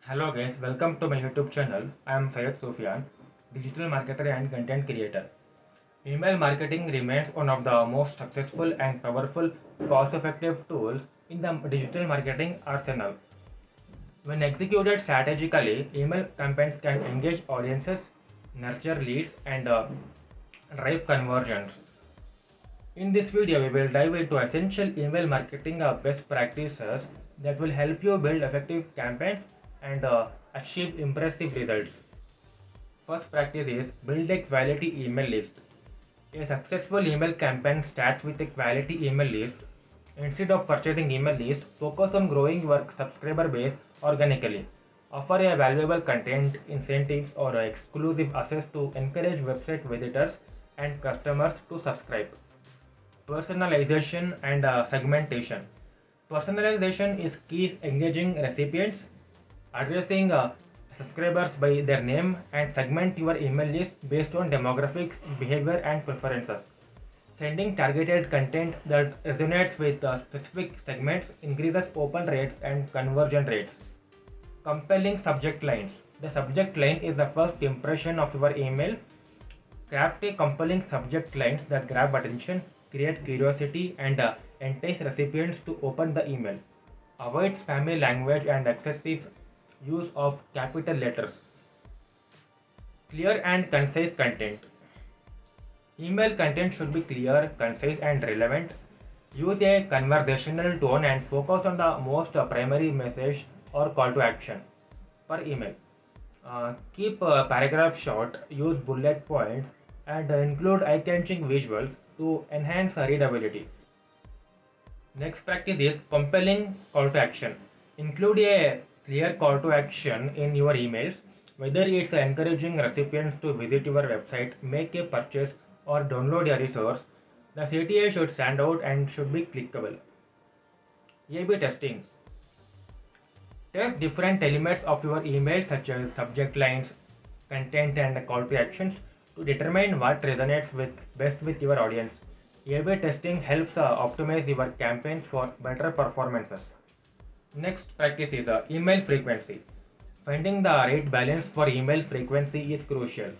Hello guys, welcome to my YouTube channel. I am Syed Sufiyan, digital marketer and content creator. Email marketing remains one of the most successful and powerful cost-effective tools in the digital marketing arsenal. When executed strategically, email campaigns can engage audiences, nurture leads, and drive conversions. In this video, we will dive into essential email marketing best practices that will help you build effective campaigns and achieve impressive results. First practice is build a quality email list. A successful email campaign starts with a quality email list. Instead of purchasing email list, focus on growing your subscriber base organically. Offer a valuable content, incentives, or exclusive access to encourage website visitors and customers to subscribe. Personalization and segmentation. Personalization is key engaging recipients, addressing subscribers by their name, and segment your email list based on demographics, behavior, and preferences. Sending targeted content that resonates with specific segments increases open rates and conversion rates. Compelling subject lines. The subject line is the first impression of your email. Craft a compelling subject lines that grab attention, create curiosity, and entice recipients to open the email. Avoid spammy language and excessive use of capital letters. Clear and concise content. Email content should be clear, concise, and relevant. Use a conversational tone and focus on the most primary message or call to action per email. Keep paragraph short, use bullet points, and include eye-catching visuals to enhance readability. Next practice is compelling call to action. Include a clear call to action in your emails, whether it's encouraging recipients to visit your website, make a purchase, or download a resource. The CTA should stand out and should be clickable. A/B testing. Test different elements of your email such as subject lines, content, and call to actions to determine what resonates best with your audience. A/B testing helps optimize your campaigns for better performances. Next practice is email frequency. Finding the right balance for email frequency is crucial.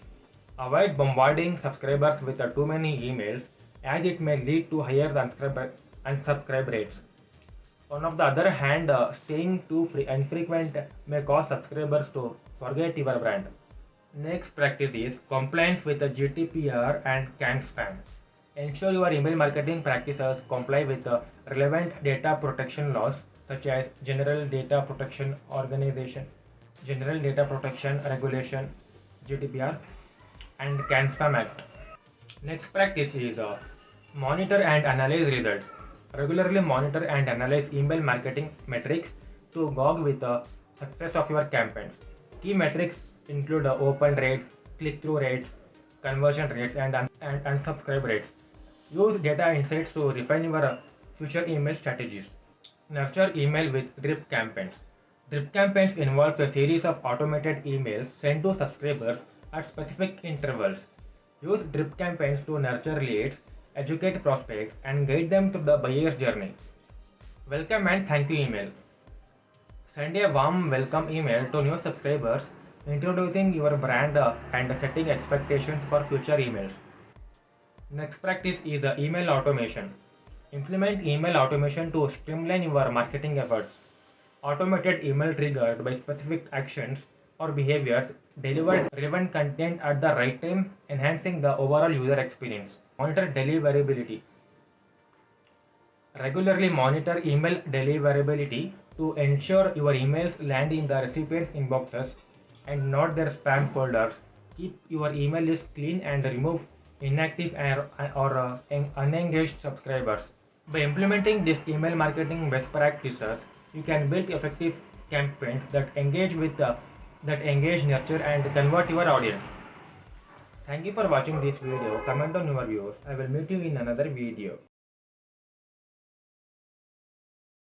Avoid bombarding subscribers with too many emails, as it may lead to higher unsubscribe rates. On the other hand, staying too infrequent may cause subscribers to forget your brand. Next practice is compliance with the GDPR and CAN-SPAM. Ensure your email marketing practices comply with the relevant data protection laws such as General Data Protection Organization, General Data Protection Regulation, GDPR, and CAN-SPAM Act. Next practice is monitor and analyze results. Regularly monitor and analyze email marketing metrics to gauge with the success of your campaigns. Key metrics include open rates, click-through rates, conversion rates, and unsubscribe rates. Use data insights to refine your future email strategies. Nurture email with drip campaigns. Drip campaigns involve a series of automated emails sent to subscribers at specific intervals. Use drip campaigns to nurture leads, educate prospects, and guide them through the buyer's journey. Welcome and thank you email. Send a warm welcome email to new subscribers, introducing your brand and setting expectations for future emails. Next practice is email automation. Implement email automation to streamline your marketing efforts. Automated email triggered by specific actions or behaviors deliver relevant content at the right time, enhancing the overall user experience. Monitor deliverability. Regularly monitor email deliverability to ensure your emails land in the recipient's inboxes and not their spam folders. Keep your email list clean and remove inactive or unengaged subscribers. By implementing these email marketing best practices, you can build effective campaigns that engage, nurture, and convert your audience. Thank you for watching this video. Comment on your views. I will meet you in another video.